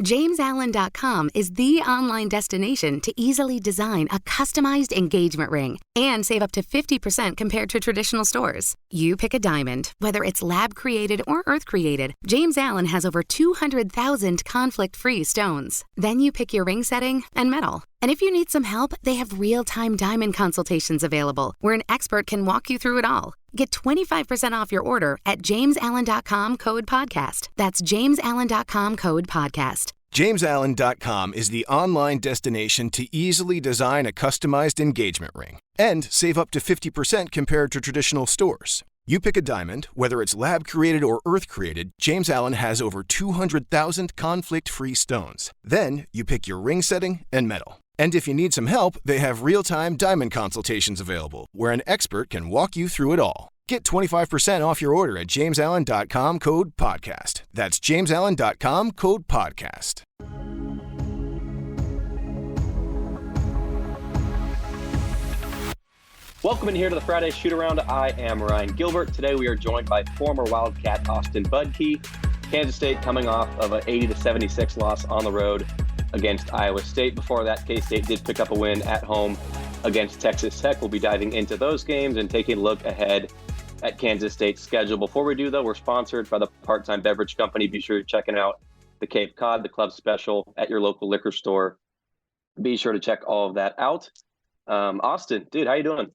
JamesAllen.com is the online destination to easily design a customized engagement ring and save up to 50% compared to traditional stores. You pick a diamond, whether it's lab-created or earth-created, James Allen has over 200,000 conflict-free stones. Then you pick your ring setting and metal. And if you need some help, they have real-time diamond consultations available, where an expert can walk you through it all. Get 25% off your order at JamesAllen.com code podcast. That's JamesAllen.com code podcast. JamesAllen.com is the online destination to easily design a customized engagement ring and save up to 50% compared to traditional stores. You pick a diamond, whether it's lab-created or earth-created, James Allen has over 200,000 conflict-free stones. Then you pick your ring setting and metal. And if you need some help, they have real-time diamond consultations available, where an expert can walk you through it all. Get 25% off your order at JamesAllen.com code podcast. That's JamesAllen.com code podcast. Welcome in here to the Friday Shoot-Around. I am Ryan Gilbert. Today we are joined by former Wildcat Austin Budke. Kansas State coming off of an 80-76 loss on the road against Iowa State. Before that, K-State did pick up a win at home against Texas Tech. We'll be diving into those games and taking a look ahead at Kansas State's schedule. Before we do, though, we're sponsored by the Part-Time Beverage Company. Be sure to check out the Cape Cod, the club special at your local liquor store. Be sure to check all of that out. Austin, dude, how you doing?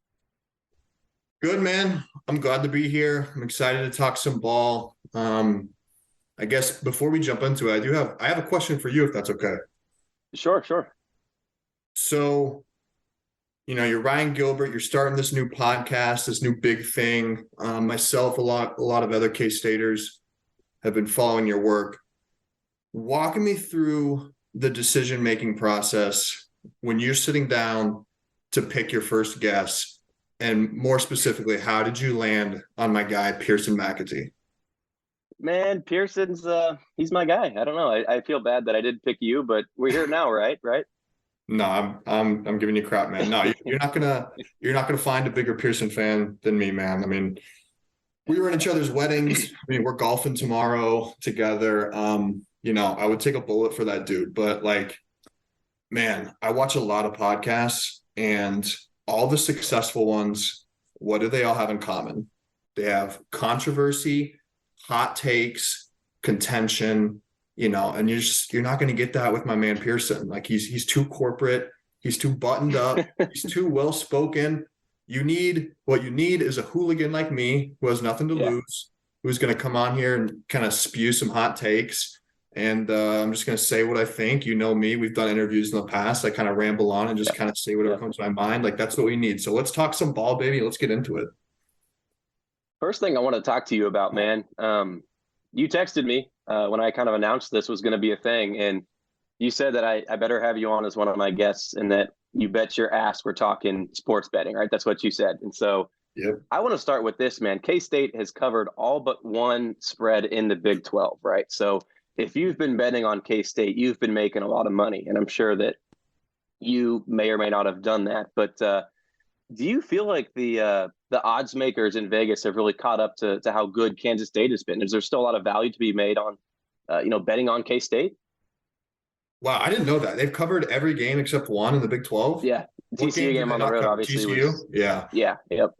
Good, man. I'm glad to be here. I'm excited to talk some ball. I guess before we jump into it, I have a question for you, if that's okay. Sure. So, you're Ryan Gilbert. You're starting this new podcast, this new big thing. Myself, a lot of other K-Staters have been following your work. Walking me through the decision-making process when you're sitting down to pick your first guest. And more specifically, how did you land on my guy, Pearson McAtee? Man, Pearson's he's my guy. I don't know. I feel bad that I did pick you, but we're here now, right? No, I'm giving you crap, man. No, you're not gonna find a bigger Pearson fan than me, man. I mean, we were in each other's weddings. I mean, we're golfing tomorrow together. I would take a bullet for that dude, but man, I watch a lot of podcasts, and all the successful ones, what do they all have in common? They have controversy, hot takes, contention, and you're not going to get that with my man Pearson. He's too corporate, he's too buttoned up, he's too well spoken. What you need is a hooligan like me who has nothing to lose, who's going to come on here and kind of spew some hot takes. And I'm just going to say what I think. You know me. We've done interviews in the past. I kind of ramble on and just kind of say whatever comes to my mind. That's what we need. So let's talk some ball, baby. Let's get into it. First thing I want to talk to you about, man, you texted me when I kind of announced this was going to be a thing. And you said that I better have you on as one of my guests, and that you bet your ass we're talking sports betting, right? That's what you said. And so I want to start with this, man. K-State has covered all but one spread in the Big 12, right? So if you've been betting on K-State, you've been making a lot of money, and I'm sure that you may or may not have done that. But do you feel like the odds makers in Vegas have really caught up to how good Kansas State has been? Is there still a lot of value to be made on, betting on K-State? Wow, I didn't know that. They've covered every game except one in the Big 12? Yeah, TCU game on the road, obviously. TCU? Yeah, yep.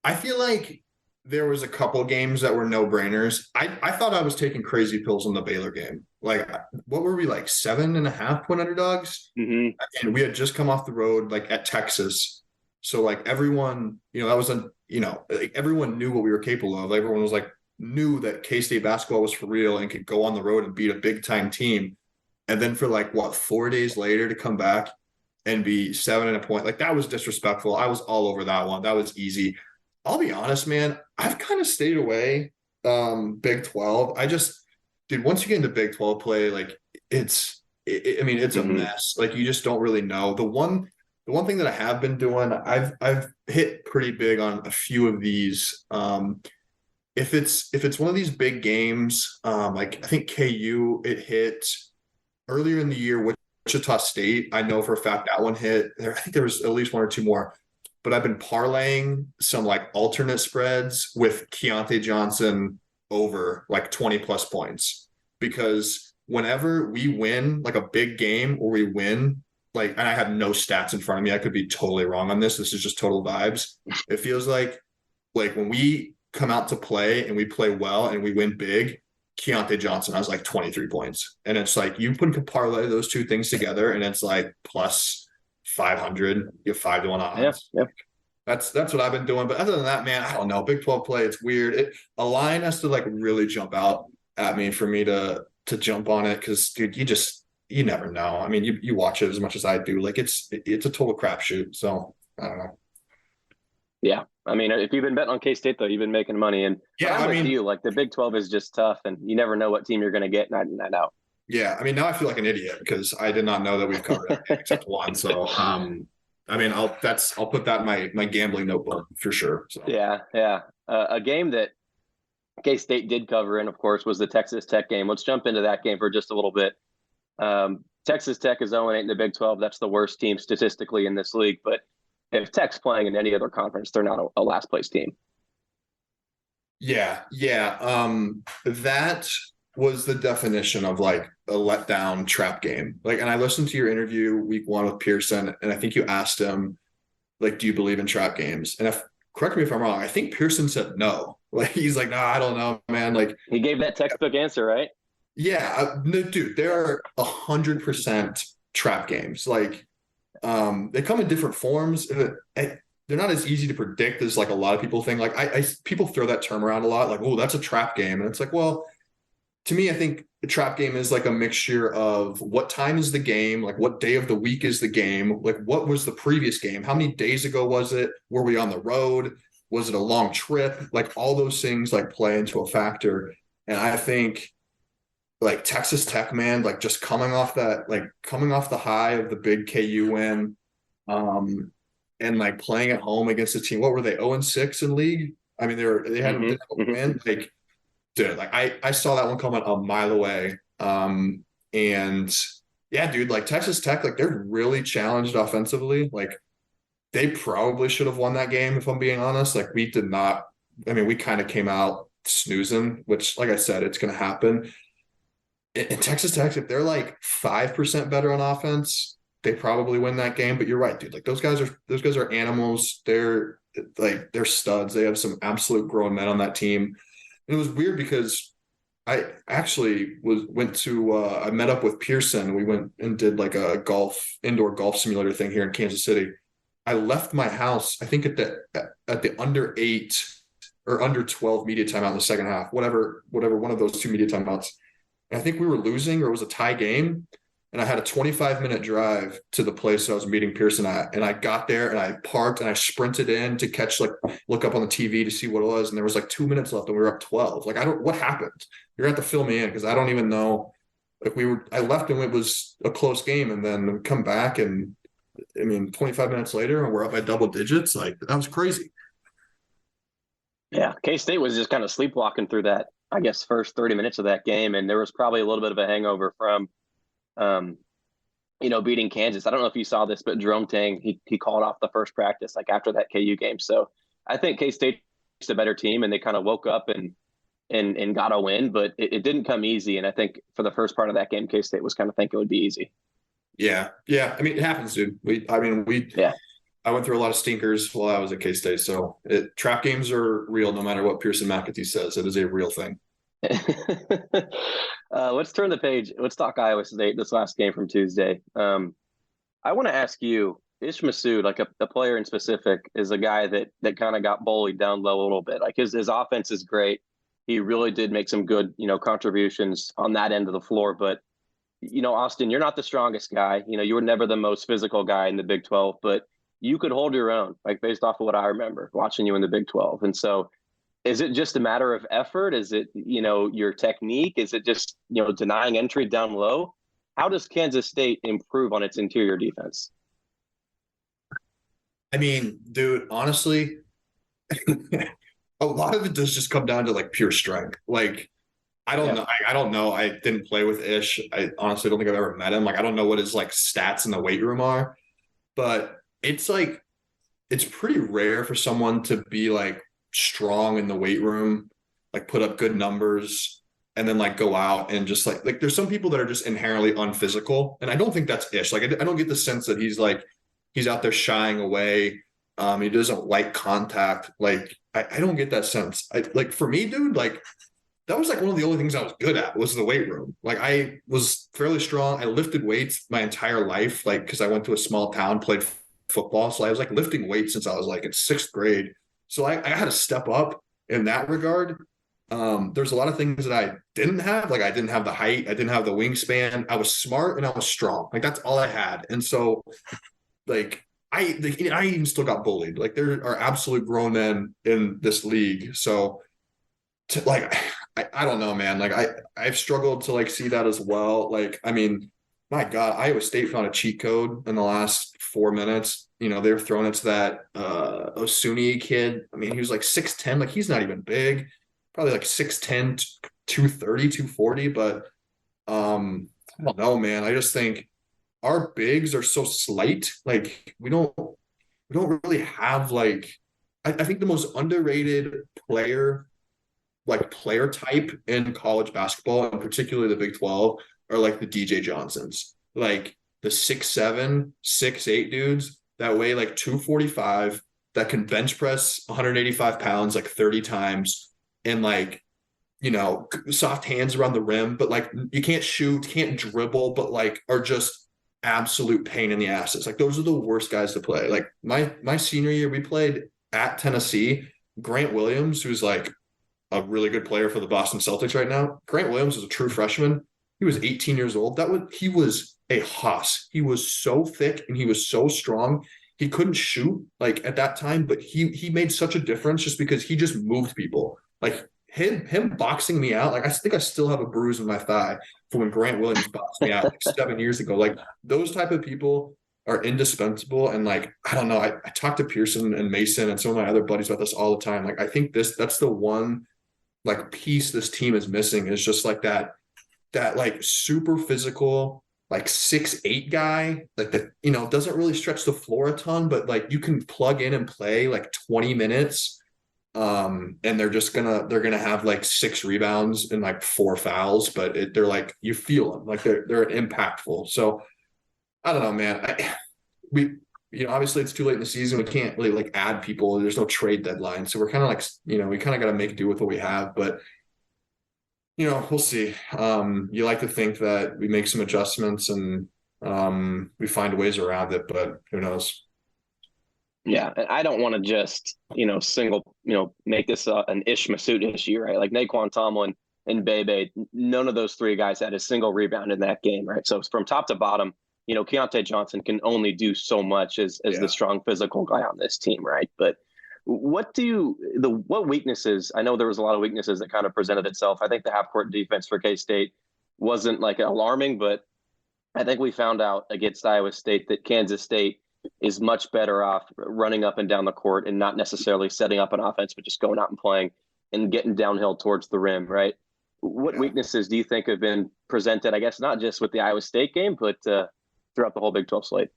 I feel like there was a couple games that were no-brainers. I thought I was taking crazy pills in the Baylor game. What were we, 7.5-point underdogs? Mm-hmm. And we had just come off the road, at Texas. So, everyone, everyone knew what we were capable of. Everyone was, knew that K-State basketball was for real and could go on the road and beat a big-time team. And then for, 4 days later to come back and be 7.5-point, that was disrespectful. I was all over that one. That was easy. I'll be honest, man, I've kind of stayed away Big 12. Dude, once you get into Big 12 play, it's a mess. You just don't really know. The one thing that I have been doing, I've hit pretty big on a few of these. If it's one of these big games, I think KU, it hit earlier in the year. Wichita State, I know for a fact that one hit. I think there was at least one or two more. But I've been parlaying some alternate spreads with Keontae Johnson over 20 plus points. because whenever we win like a big game or we win, like, and I have no stats in front of me, I could be totally wrong on this. This is just total vibes. It feels like when we come out to play and we play well and we win big, Keontae Johnson has like 23 points. And it's like you can parlay those two things together and it's like plus 500, you have 5-1 odds. Yeah. That's what I've been doing. But other than that, man, I don't know. Big 12 play, it's weird. A line has to like really jump out at me for me to jump on it because, dude, you never know. I mean, you watch it as much as I do. Like it's a total crapshoot. So I don't know. Yeah. I mean, if you've been betting on K-State, though, you've been making money. And yeah, I'm with you. Like the Big 12 is just tough, and you never know what team you're going to get night in, night out. Yeah. I mean, now I feel like an idiot because I did not know that we've covered everything except one. So, I mean, I'll put that in my gambling notebook for sure. So. Yeah. A game that K-State did cover in, of course, was the Texas Tech game. Let's jump into that game for just a little bit. Texas Tech is 0-8 in the Big 12. That's the worst team statistically in this league. But if Tech's playing in any other conference, they're not a last place team. Yeah. That was the definition of like a letdown trap game. Like, and I listened to your interview week 1 with Pearson, and I think you asked him, like, do you believe in trap games? And correct me if I'm wrong, I think Pearson said no. Like, he's like, no, I don't know, man. Like, he gave that textbook answer, right? Yeah, no, dude, there are 100% trap games. Like, they come in different forms. They're not as easy to predict as like a lot of people think. Like, I people throw that term around a lot. Like, oh, that's a trap game, and it's like, well, to me, I think a trap game is like a mixture of what time is the game, like what day of the week is the game, like what was the previous game, how many days ago was it, were we on the road, was it a long trip, like all those things like play into a factor. And I think like Texas Tech, man, like just coming off the high of the big KU win, and like playing at home against a team. What were they, 0-6 in league? I mean, they hadn't been able to win. Like, dude, like I saw that one coming a mile away. And yeah, dude, like Texas Tech, like they're really challenged offensively. Like they probably should have won that game, if I'm being honest. Like we did not. I mean, we kind of came out snoozing, which, like I said, it's going to happen. In Texas Tech, if they're like 5% better on offense, they probably win that game. But you're right, dude. Like those guys are animals. They're studs. They have some absolute grown men on that team. And it was weird because I actually I met up with Pearson. We went and did like a indoor golf simulator thing here in Kansas City. I left my house, I think at the under 8 or under 12 media timeout in the second half, whatever one of those two media timeouts. And I think we were losing, or it was a tie game. And I had a 25-minute drive to the place I was meeting Pearson at. And I got there and I parked and I sprinted in to look up on the TV to see what it was. And there was like 2 minutes left and we were up 12. Like, what happened? You're going to have to fill me in because I don't even know. Like I left and it was a close game, and then we come back and I mean, 25 minutes later and we're up by double digits. Like, that was crazy. Yeah. K-State was just kind of sleepwalking through that, I guess, first 30 minutes of that game. And there was probably a little bit of a hangover from, beating Kansas. I don't know if you saw this, but Jerome Tang, he called off the first practice, like after that KU game. So I think K-State's a better team, and they kind of woke up and got a win, but it didn't come easy. And I think for the first part of that game, K-State was kind of thinking it would be easy. Yeah. I mean, it happens, dude. I went through a lot of stinkers while I was at K-State. So trap games are real, no matter what Pearson McAtee says. It is a real thing. Let's turn the page. Let's talk Iowa State, this last game from Tuesday. I want to ask you, Ish Massoud, like a player in specific, is a guy that kind of got bullied down low a little bit. Like his offense is great. He really did make some good, contributions on that end of the floor. But, Austin, you're not the strongest guy. You were never the most physical guy in the Big 12, but you could hold your own, like based off of what I remember watching you in the Big 12. And so is it just a matter of effort? Is it, your technique? Is it just, denying entry down low? How does Kansas State improve on its interior defense? I mean, dude, honestly, a lot of it does just come down to like pure strength. Like, I don't know. I don't know. I didn't play with Ish. I honestly don't think I've ever met him. Like, I don't know what his like stats in the weight room are, but it's like, it's pretty rare for someone to be like strong in the weight room, like put up good numbers, and then like go out and just like there's some people that are just inherently unphysical. And I don't think that's Ish. Like I don't get the sense that he's out there shying away. He doesn't like contact. Like I don't get that sense. Like for me, dude, like that was like one of the only things I was good at was the weight room. Like I was fairly strong. I lifted weights my entire life, like because I went to a small town, played football. So I was like lifting weights since I was like in 6th grade. So I had to step up in that regard. There's a lot of things that I didn't have. Like I didn't have the height, I didn't have the wingspan. I was smart and I was strong. Like that's all I had. And so like I even still got bullied. Like there are absolute grown men in this league. So I don't know, man. Like I've struggled to like see that as well. Like, I mean, my God, Iowa State found a cheat code in the last 4 minutes. You know, they were throwing it to that Osuni kid. I mean, he was like 6'10", like he's not even big, probably like 6'10", 230, 240. But I don't know, man. I just think our bigs are so slight. Like we don't really have like I think the most underrated player type in college basketball, and particularly the Big 12, are like the DJ Johnsons, like the 6'7", 6'8" dudes that weigh like 245, that can bench press 185 pounds like 30 times, and like, you know, soft hands around the rim, but like you can't shoot, can't dribble, but like are just absolute pain in the asses. Like those are the worst guys to play. Like my senior year, we played at Tennessee. Grant Williams, who's like a really good player for the Boston Celtics right now. Grant Williams was a true freshman. He was 18 years old. He was a hoss. He was so thick and he was so strong. He couldn't shoot like at that time, but he made such a difference just because he just moved people. Like him boxing me out. Like I think I still have a bruise in my thigh from when Grant Williams boxed me out like 7 years ago. Like those type of people are indispensable. And like, I don't know, I talk to Pearson and Mason and some of my other buddies about this all the time. Like I think that's the one like piece this team is missing, is just like that like super physical, like 6'8" guy, like that, you know, doesn't really stretch the floor a ton, but like you can plug in and play like 20 minutes. And they're gonna have like 6 rebounds and like 4 fouls, but they're like, you feel them, like they're impactful. So I don't know, man. You know, obviously it's too late in the season. We can't really like add people. There's no trade deadline. So we're kind of like, you know, we kind of got to make do with what we have, but you know, we'll see. You like to think that we make some adjustments and we find ways around it, but who knows? Yeah. And I don't want to just, you know, make this an Ish Massoud issue, right? Like Naquan Tomlin and Bebe, none of those 3 guys had a single rebound in that game, right? So from top to bottom, you know, Keontae Johnson can only do so much as the strong physical guy on this team, right? But what weaknesses? I know there was a lot of weaknesses that kind of presented itself. I think the half-court defense for K-State wasn't like alarming, but I think we found out against Iowa State that Kansas State is much better off running up and down the court and not necessarily setting up an offense, but just going out and playing and getting downhill towards the rim, right? What weaknesses do you think have been presented, I guess, not just with the Iowa State game, but throughout the whole Big 12 slate?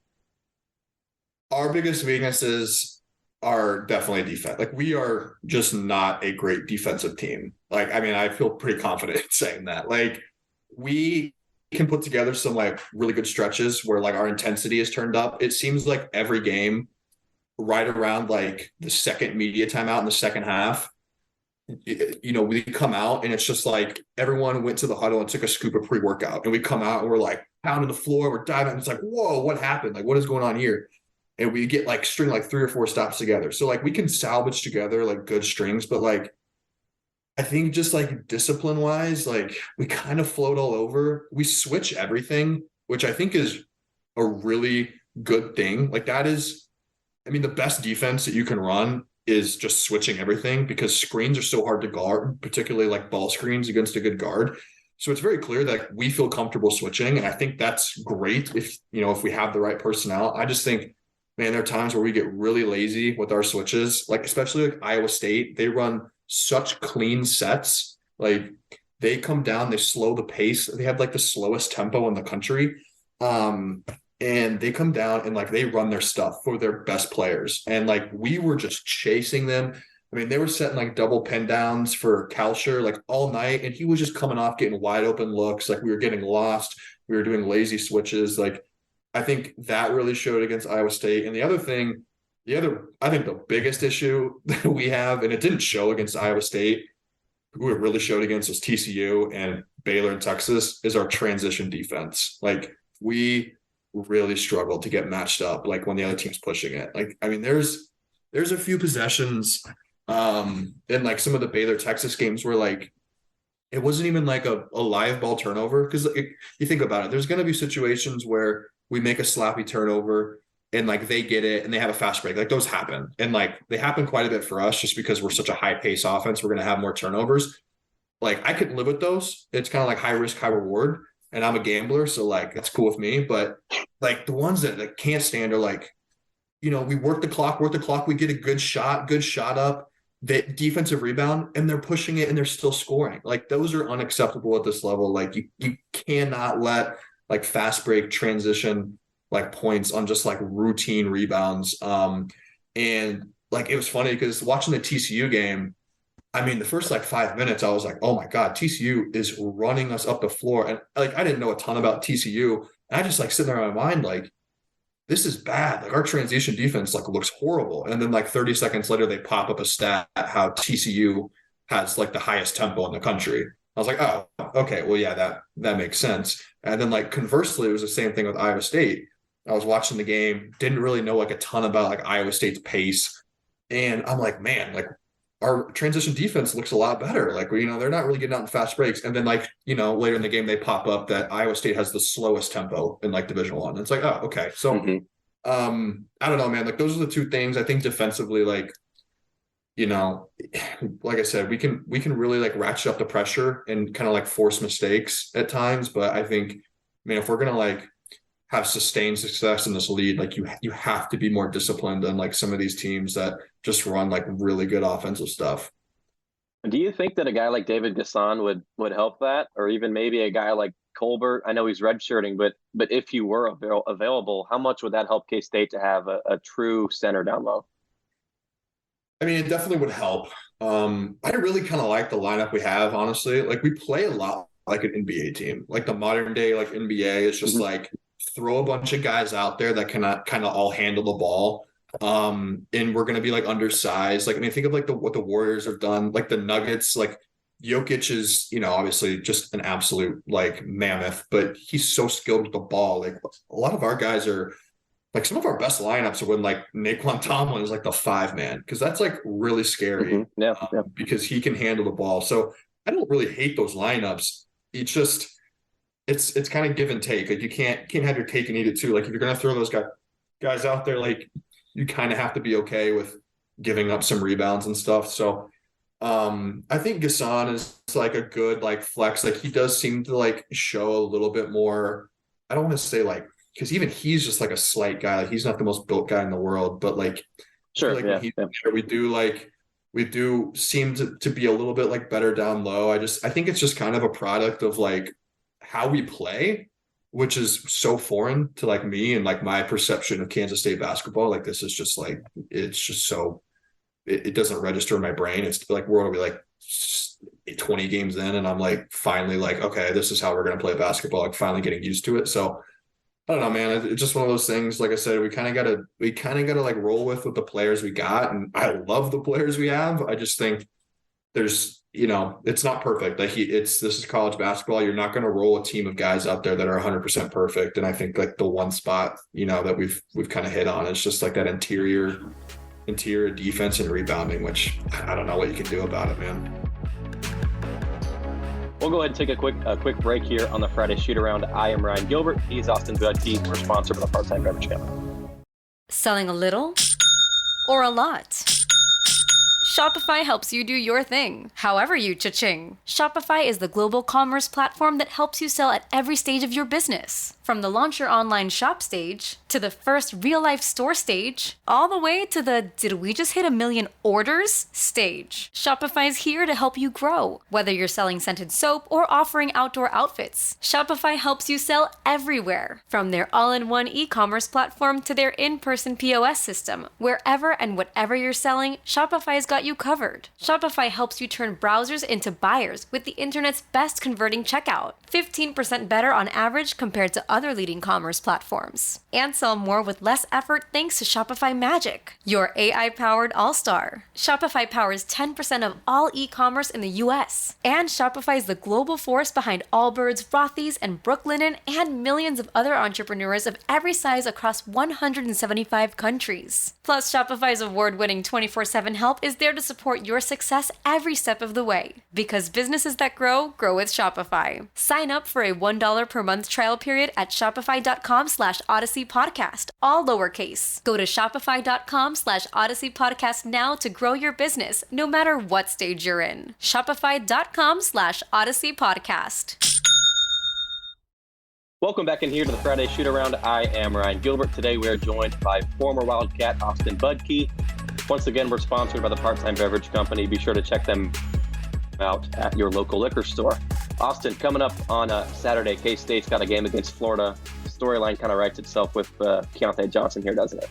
Our biggest weaknesses are definitely defense. Like we are just not a great defensive team. Like, I mean, I feel pretty confident in saying that. Like we can put together some like really good stretches where like our intensity is turned up. It seems like every game right around like the second media timeout in the second half, you know, we come out and it's just like everyone went to the huddle and took a scoop of pre-workout, and we come out and we're like pounding the floor, we're diving, and it's like, whoa, what happened? Like, what is going on here? And we get like string like 3 or 4 stops together. So like we can salvage together like good strings, but like I think just like discipline wise, like we kind of float all over. We switch everything, which I think is a really good thing. Like that is, I mean, the best defense that you can run is just switching everything, because screens are so hard to guard, particularly like ball screens against a good guard. So it's very clear that we feel comfortable switching. And I think that's great if we have the right personnel. I just think, man, there are times where we get really lazy with our switches, like especially like Iowa State. They run such clean sets. Like they come down, they slow the pace. They have like the slowest tempo in the country. And they come down and like they run their stuff for their best players. And like we were just chasing them. I mean, they were setting like double pin downs for Kalsher like all night, and he was just coming off getting wide open looks. Like we were getting lost. We were doing lazy switches. Like I think that really showed against Iowa State. And I think the biggest issue that we have, and it didn't show against Iowa State, who it really showed against was TCU and Baylor and Texas, is our transition defense. Like we really struggled to get matched up like when the other team's pushing it. Like, I mean, there's a few possessions in like some of the Baylor Texas games where like it wasn't even like a live ball turnover. Because you think about it, there's going to be situations where we make a sloppy turnover and like they get it and they have a fast break. Like those happen. And like they happen quite a bit for us just because we're such a high pace offense. We're going to have more turnovers. Like I could live with those. It's kind of like high risk, high reward. And I'm a gambler, so like that's cool with me. But like the ones that like, can't stand are like, we work the clock, we get a good shot up, the defensive rebound, and they're pushing it and they're still scoring. Like those are unacceptable at this level. Like you cannot let like fast break transition like points on just like routine rebounds. And like it was funny because watching the TCU game, I mean, the first like 5 minutes, I was like, oh my God, TCU is running us up the floor. And like, I didn't know a ton about TCU. And I just like sitting there in my mind, like, this is bad. Like our transition defense like looks horrible. And then like 30 seconds later, they pop up a stat how TCU has like the highest tempo in the country. I was like, oh, okay, well, yeah, that makes sense. And then like conversely, it was the same thing with Iowa State. I was watching the game, didn't really know like a ton about like Iowa State's pace. And I'm like, man, like our transition defense looks a lot better. Like, they're not really getting out in fast breaks. And then like, later in the game, they pop up that Iowa State has the slowest tempo in like Division I. It's like, oh, okay. So, I don't know, man, like those are the two things I think defensively, like, like I said, we can really like ratchet up the pressure and kind of like force mistakes at times. But I think, if we're going to like have sustained success in this league, like you have to be more disciplined than like some of these teams that just run like really good offensive stuff. Do you think that a guy like David Gasson would help that, or even maybe a guy like Colbert? I know he's redshirting, but if he were available, how much would that help K-State to have a true center down low? I mean, it definitely would help. I really kind of like the lineup we have, honestly. Like we play a lot like an NBA team, like the modern day like NBA is just like throw a bunch of guys out there that cannot kind of all handle the ball. And we're going to be like undersized. Like, think of like what the Warriors have done, like the Nuggets, like Jokic is, obviously just an absolute like mammoth, but he's so skilled with the ball. Like a lot of our guys are like some of our best lineups are when like Naquan Tomlin is like the 5-man. Cause that's like really scary because he can handle the ball. So I don't really hate those lineups. It's just, it's kind of give and take. Like you can't have your cake and eat it too. Like if you're going to throw those guys out there, like you kind of have to be okay with giving up some rebounds and stuff. So I think Gasson is like a good like flex. Like he does seem to like show a little bit more. I don't want to say like, because even he's just like a slight guy. Like he's not the most built guy in the world, but like sure, like we do seem to be a little bit like better down low. I think it's just kind of a product of like how we play, which is so foreign to like me and like my perception of Kansas State basketball. Like this is just like, it's just so, it doesn't register in my brain. It's like, we're going to be like 20 games in and I'm like, finally like, okay, this is how we're going to play basketball. Like finally getting used to it. So I don't know, man. It's just one of those things. Like I said, we kind of got to like roll with the players we got. And I love the players we have. I just think there's, it's not perfect. Like this is college basketball. You're not going to roll a team of guys out there that are 100% perfect. And I think like the one spot, that we've kind of hit on is just like that interior defense and rebounding, which I don't know what you can do about it, man. We'll go ahead and take a quick break here on the Friday Shoot Around. I am Ryan Gilbert. He's Austin Budke. We're sponsored by the Part-Time Beverage Family. Selling a little or a lot? Shopify helps you do your thing, however you cha-ching. Shopify is the global commerce platform that helps you sell at every stage of your business. From the launch your online shop stage, to the first real-life store stage, all the way to the did we just hit 1 million orders stage. Shopify's here to help you grow. Whether you're selling scented soap or offering outdoor outfits, Shopify helps you sell everywhere. From their all-in-one e-commerce platform to their in-person POS system, wherever and whatever you're selling, Shopify's got you you covered. Shopify helps you turn browsers into buyers with the internet's best converting checkout, 15% better on average compared to other leading commerce platforms. And sell more with less effort thanks to Shopify Magic, your AI-powered all-star. Shopify powers 10% of all e-commerce in the US. And Shopify is the global force behind Allbirds, Rothy's, and Brooklinen, and millions of other entrepreneurs of every size across 175 countries. Plus, Shopify's award-winning 24/7 help is there to support your success every step of the way. Because businesses that grow with Shopify. Sign up for a $1 per month trial period at shopify.com/Odyssey Podcast, all lowercase. Go to shopify.com/Odyssey Podcast now to grow your business, no matter what stage you're in. Shopify.com/Odyssey Podcast. Welcome back in here to the Friday Shoot Around. I am Ryan Gilbert. Today we are joined by former Wildcat Austin Budke. Once again, we're sponsored by the Part-Time Beverage Company. Be sure to check them out at your local liquor store. Austin, coming up on Saturday, K-State's got a game against Florida. Storyline kind of writes itself with Keontae Johnson here, doesn't it?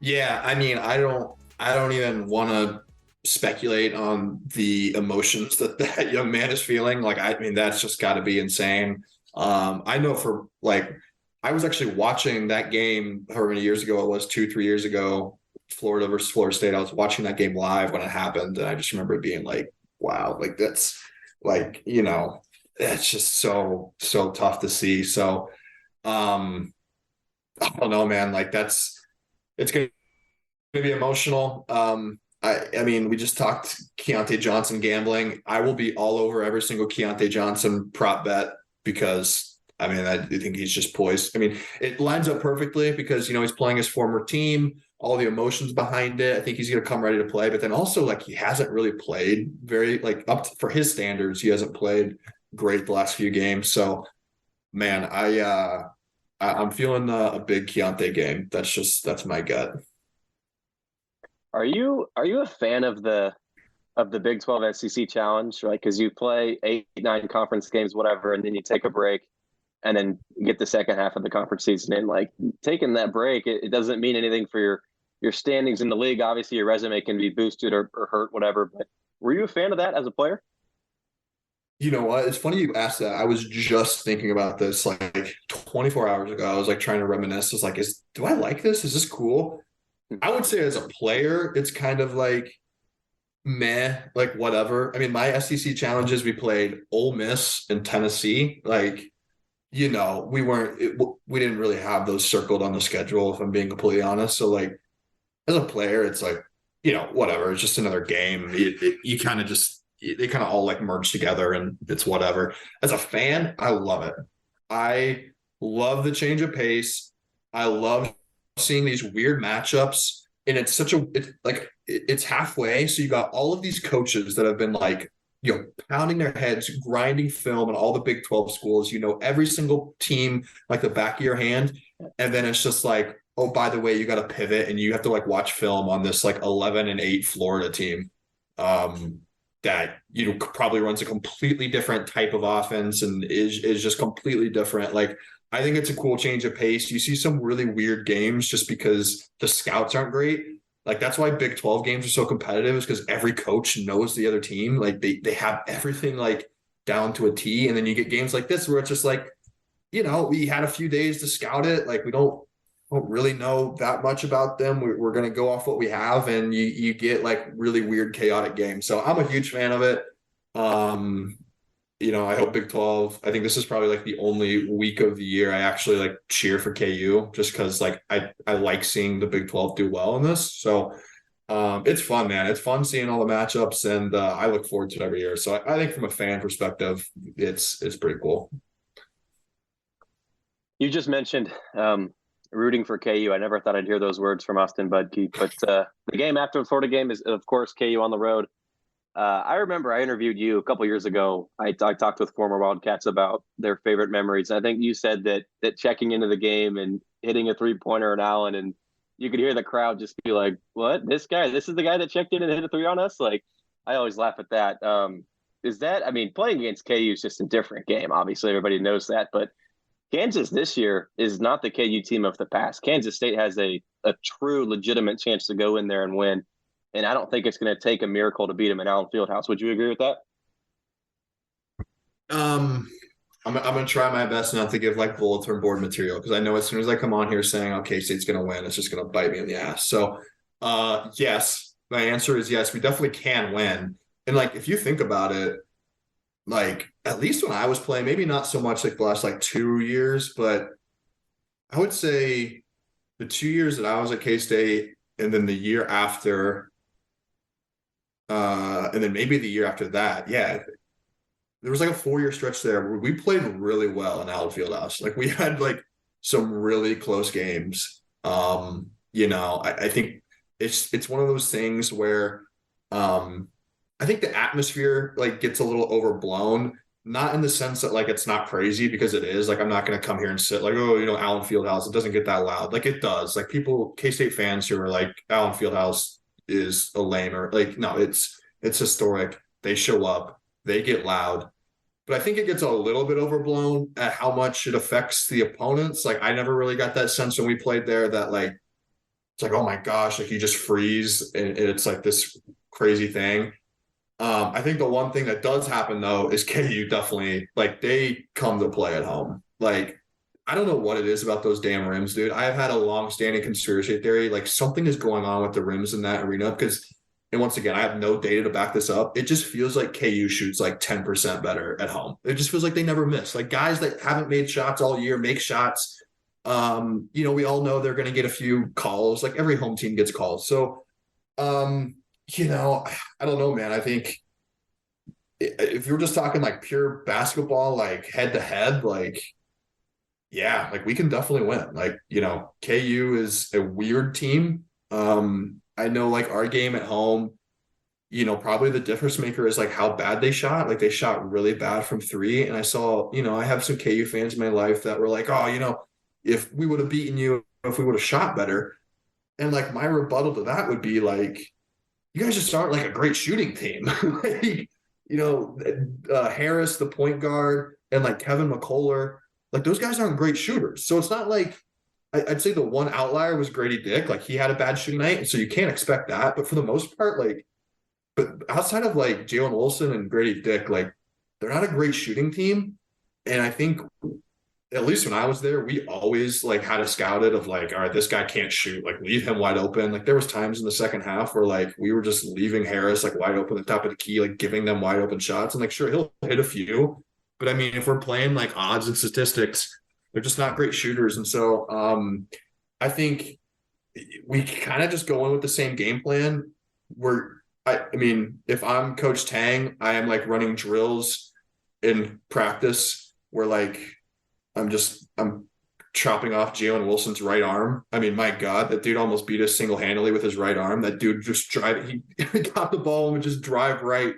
Yeah, I mean, I don't even want to speculate on the emotions that young man is feeling. Like, I mean, that's just got to be insane. I know I was actually watching that game however many years ago it was, 2-3 years ago, Florida versus Florida State. I was watching that game live when it happened, and I just remember it being like, wow, like that's like, it's just so tough to see. So I don't know, man, like it's gonna be emotional. I mean, we just talked Keontae Johnson gambling. I will be all over every single Keontae Johnson prop bet, because I mean, I think he's just poised. I mean, it lines up perfectly because, he's playing his former team, all the emotions behind it. I think he's going to come ready to play, but then also he hasn't really played very for his standards. He hasn't played great the last few games. So man, I'm feeling a big Keontae game. That's my gut. Are you a fan of the Big 12 SEC Challenge, right? Because you play 8-9 conference games, whatever, and then you take a break, and then get the second half of the conference season in. Like, taking that break, it doesn't mean anything for your standings in the league. Obviously, your resume can be boosted or hurt, whatever. But were you a fan of that as a player? You know what? It's funny you asked that. I was just thinking about this 24 hours ago. I was trying to reminisce. I was like, do I like this? Is this cool? I would say as a player, it's kind of meh, whatever. I mean, my SEC challenges, we played Ole Miss and Tennessee. We didn't really have those circled on the schedule, if I'm being completely honest. So as a player, it's whatever. It's just another game. They kind of all merge together, and it's whatever. As a fan, I love it. I love the change of pace. I love seeing these weird matchups, and it's halfway. So you got all of these coaches that have been pounding their heads, grinding film in all the Big 12 schools, every single team like the back of your hand. And then it's just oh, by the way, you got to pivot and you have to watch film on this 11-8 Florida team that probably runs a completely different type of offense and is just completely different. I think it's a cool change of pace. You see some really weird games just because the scouts aren't great. That's why Big 12 games are so competitive, is because every coach knows the other team. They have everything down to a T. And then you get games like this where it's just we had a few days to scout it. We don't really know that much about them. We're going to go off what we have, and you get really weird, chaotic games. So I'm a huge fan of it. I hope Big 12, I think this is probably the only week of the year I actually cheer for KU, just because I like seeing the Big 12 do well in this. So it's fun, man. It's fun seeing all the matchups, and I look forward to it every year. So I think from a fan perspective, it's pretty cool. You just mentioned rooting for KU. I never thought I'd hear those words from Austin Budke, but the game after the Florida game is, of course, KU on the road. I remember I interviewed you a couple years ago. I talked with former Wildcats about their favorite memories. I think you said that checking into the game and hitting a 3-pointer at Allen, and you could hear the crowd just be like, what? This is the guy that checked in and hit a 3 on us? I always laugh at that. Playing against KU is just a different game. Obviously, everybody knows that. But Kansas this year is not the KU team of the past. Kansas State has a true legitimate chance to go in there and win. and I don't think it's going to take a miracle to beat them in Allen Fieldhouse. Would you agree with that? I'm gonna try my best not to give like bulletin board material, because I know as soon as I come on here saying, okay, State's gonna win, it's just gonna bite me in the ass. So yes, my answer is yes, we definitely can win. And like if you think about it, like at least when I was playing, maybe not so much like the last like 2 years, but I would say the 2 years that I was at K-State and then the year after, and then maybe the year after that, yeah, there was like a 4-year stretch there where we played really well in Allen Fieldhouse. Like we had like some really close games. I think it's one of those things where I think the atmosphere like gets a little overblown, not in the sense that like it's not crazy, because it is. Like I'm not going to come here and sit like, oh, Allen Fieldhouse, it doesn't get that loud. Like it does. Like people, K-State fans who are like Allen Fieldhouse is a lame, or like, no, it's historic. They show up, they get loud. But I think it gets a little bit overblown at how much it affects the opponents. Like I never really got that sense when we played there that like, it's like, oh my gosh, like you just freeze and it's like this crazy thing. I think the one thing that does happen though is KU definitely, like they come to play at home. Like, I don't know what it is about those damn rims, dude. I have had a long-standing conspiracy theory. Like something is going on with the rims in that arena, because, and once again, I have no data to back this up. It just feels like KU shoots like 10% better at home. It just feels like they never miss. Like guys that haven't made shots all year make shots. We all know they're going to get a few calls. Like every home team gets calls. So, I don't know, man. I think if you're just talking like pure basketball, like head to head, like, yeah, like we can definitely win. Like, KU is a weird team. I know like our game at home, probably the difference maker is like how bad they shot. Like they shot really bad from three. And I saw, I have some KU fans in my life that were like, oh, if we would have beaten you, if we would have shot better. And like my rebuttal to that would be like, you guys just aren't like a great shooting team. Like, Harris, the point guard, and like Kevin McCullough, like those guys aren't great shooters. So it's not like, I'd say the one outlier was Grady Dick. Like he had a bad shooting night, and so you can't expect that. But for the most part, like, but outside of like Jalen Wilson and Grady Dick, like they're not a great shooting team. And I think, at least when I was there, we always like had a scouted of like, all right, this guy can't shoot, like leave him wide open. Like there was times in the second half where like we were just leaving Harris like wide open at the top of the key, like giving them wide open shots. And like, sure, he'll hit a few, but I mean, if we're playing like odds and statistics, they're just not great shooters. And so I think we kind of just go in with the same game plan where, I mean, if I'm Coach Tang, I am like running drills in practice where like, I'm chopping off Jalen Wilson's right arm. I mean, my God, that dude almost beat us single-handedly with his right arm. That dude just he got the ball and would just drive right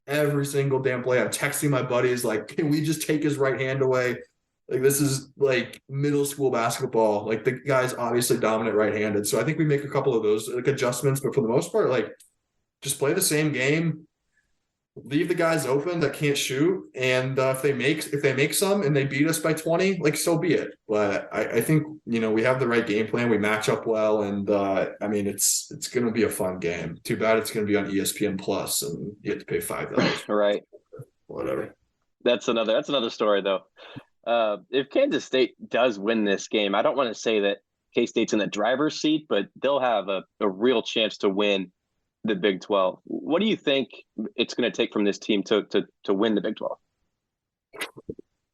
every single damn play. I'm texting my buddies like, can we just take his right hand away? Like this is like middle school basketball. Like the guy's obviously dominant right-handed. So I think we make a couple of those like adjustments, but for the most part, like just play the same game. Leave the guys open that can't shoot, and if they make some and they beat us by 20, like so be it. But I think we have the right game plan. We match up well, and I mean it's going to be a fun game. Too bad it's going to be on ESPN Plus, and you have to pay $5. Right. Whatever. That's another story though. If Kansas State does win this game, I don't want to say that K-State's in the driver's seat, but they'll have a real chance to win the Big 12. What do you think it's going to take from this team to win the Big 12?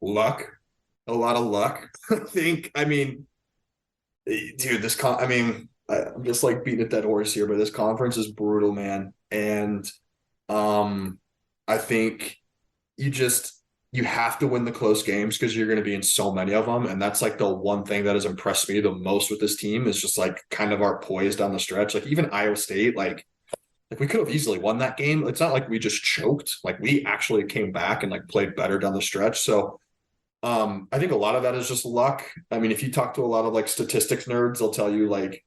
Luck. A lot of luck. I mean, dude, I'm just like beating a dead horse here, but this conference is brutal, man. And I think you have to win the close games because you're going to be in so many of them. And that's like the one thing that has impressed me the most with this team is just like kind of our poise down the stretch. Like even Iowa State, like we could have easily won that game. It's not like we just choked. Like we actually came back and like played better down the stretch. So I think a lot of that is just luck. I mean, if you talk to a lot of like statistics nerds, they'll tell you like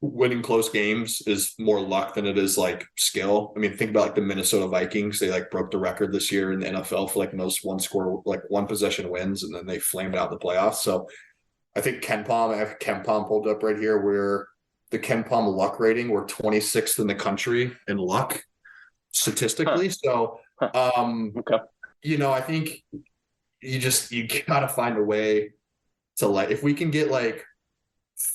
winning close games is more luck than it is like skill. I mean, think about like the Minnesota Vikings. They like broke the record this year in the NFL for like most one possession wins, and then they flamed out in the playoffs. So I think I have Ken Palm pulled up right here where the Ken Palm luck rating. We're 26th in the country in luck statistically. So, Okay. I think you gotta find a way to, like, if we can get like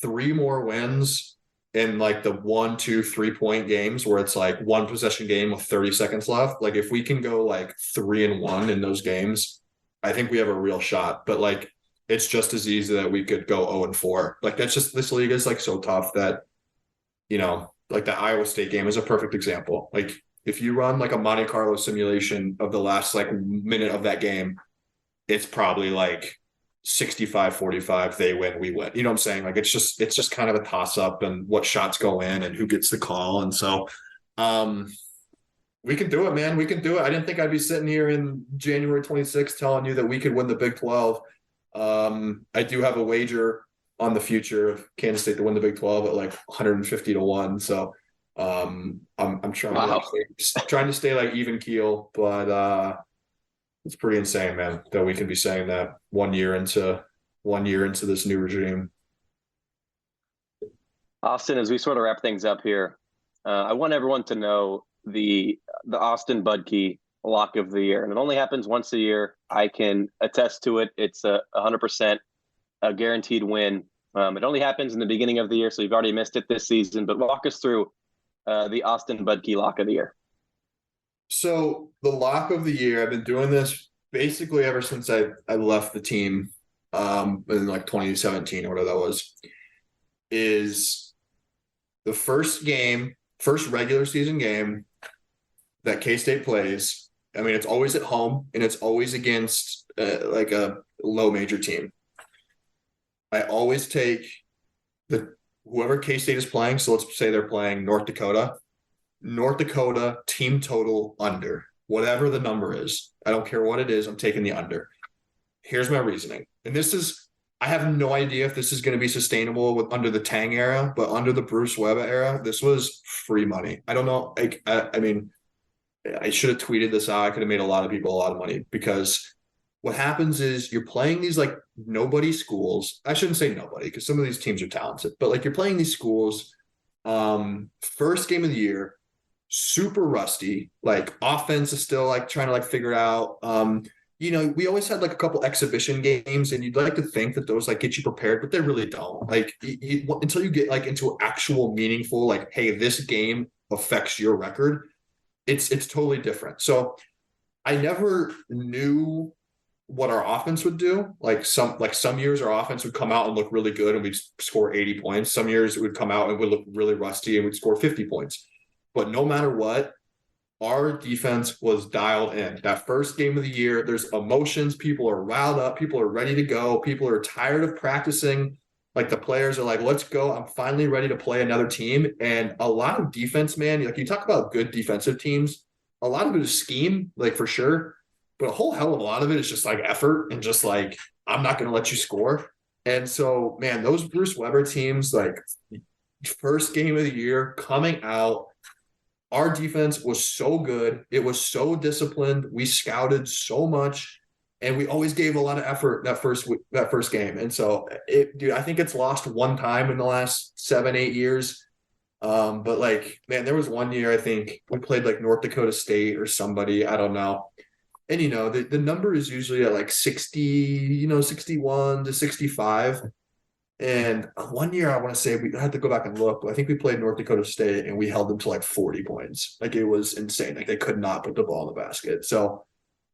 3 more wins in like the 1, 2, 3-point games where it's like 1 possession game with 30 seconds left. Like if we can go like 3-1 in those games, I think we have a real shot. But like, it's just as easy that we could go 0-4. Like that's just, this league is like so tough that, like the Iowa State game is a perfect example. Like if you run like a Monte Carlo simulation of the last like minute of that game, it's probably like 65-45, they win, we win. You know what I'm saying? Like it's just kind of a toss up and what shots go in and who gets the call. And so we can do it, man. We can do it. I didn't think I'd be sitting here in January 26th telling you that we could win the Big 12. I do have a wager on the future of Kansas State to win the Big 12 at like 150-1. So I'm trying to stay like even keel, but it's pretty insane, man, that we can be saying that 1 year into this new regime. Austin, as we sort of wrap things up here, I want everyone to know the Austin Budke lock of the year, and it only happens once a year. I can attest to it. It's 100% a guaranteed win. It only happens in the beginning of the year, so you've already missed it this season. But walk us through the Austin Budke lock of the year. So the lock of the year, I've been doing this basically ever since I left the team in like 2017 or whatever that was, is the first regular season game that K-State plays. I mean, it's always at home and it's always against like a low major team. I always take whoever K-State is playing. So let's say they're playing North Dakota team total under, whatever the number is. I don't care what it is. I'm taking the under. Here's my reasoning. And I have no idea if this is going to be sustainable under the Tang era, but under the Bruce Webb era, this was free money. I don't know. I mean, I should have tweeted this out. I could have made a lot of people a lot of money, because what happens is you're playing these like nobody schools. I shouldn't say nobody, because some of these teams are talented, but like you're playing these schools, first game of the year, super rusty, like offense is still like trying to like figure it out. We always had like a couple exhibition games, and you'd like to think that those like get you prepared, but they really don't. Like until you get like into actual meaningful, like, hey, this game affects your record, it's totally different. So I never knew what our offense would do. Like some years our offense would come out and look really good and we'd score 80 points. Some years it would come out and would look really rusty and we'd score 50 points. But no matter what, our defense was dialed in. That first game of the year, there's emotions. People are riled up. People are ready to go. People are tired of practicing. Like the players are like, let's go. I'm finally ready to play another team. And a lot of defense, man, like you talk about good defensive teams, a lot of it is scheme, like for sure. But a whole hell of a lot of it is just like effort and just like, I'm not going to let you score. And so, man, those Bruce Weber teams, like first game of the year coming out, our defense was so good. It was so disciplined. We scouted so much, and we always gave a lot of effort that first game. And so, I think it's lost one time in the last 7-8 years. But like, man, there was one year I think we played like North Dakota State or somebody, I don't know. And the number is usually at like 60, 61 to 65. And one year, I want to say, we had to go back and look, but I think we played North Dakota State and we held them to like 40 points. Like it was insane. Like they could not put the ball in the basket. So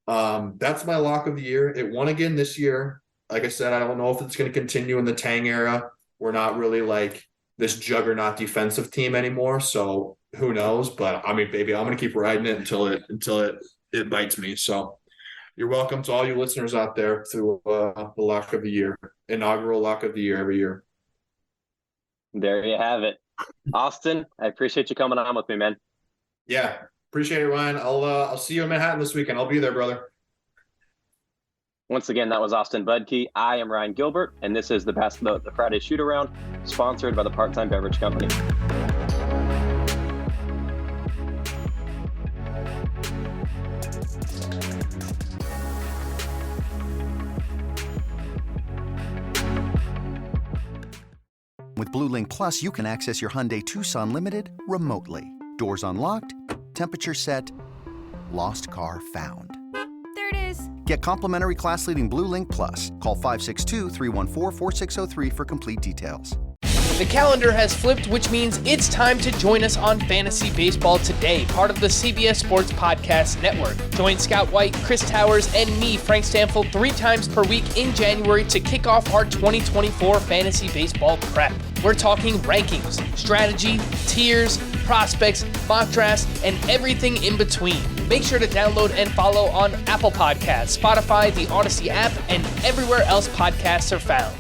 that's my lock of the year. It won again this year. Like I said, I don't know if it's going to continue in the Tang era. We're not really like this juggernaut defensive team anymore. So who knows? But I mean, baby, I'm going to keep riding it until it bites me. So you're welcome to all you listeners out there to the lock of the year, inaugural lock of the year every year. There you have it. Austin, I appreciate you coming on with me, man. Yeah, appreciate it, Ryan. I'll see you in Manhattan this weekend. I'll be there, brother. Once again, that was Austin Budke. I am Ryan Gilbert, and this is the Friday Shoot Around, sponsored by the Part-Time Beverage Company. With Blue Link Plus, you can access your Hyundai Tucson Limited remotely. Doors unlocked, temperature set, lost car found. There it is. Get complimentary class-leading Blue Link Plus. Call 562-314-4603 for complete details. The calendar has flipped, which means it's time to join us on Fantasy Baseball Today, part of the CBS Sports Podcast Network. Join Scott White, Chris Towers, and me, Frank Stanfield, 3 times per week in January to kick off our 2024 Fantasy Baseball Prep. We're talking rankings, strategy, tiers, prospects, mock drafts, and everything in between. Make sure to download and follow on Apple Podcasts, Spotify, the Odyssey app, and everywhere else podcasts are found.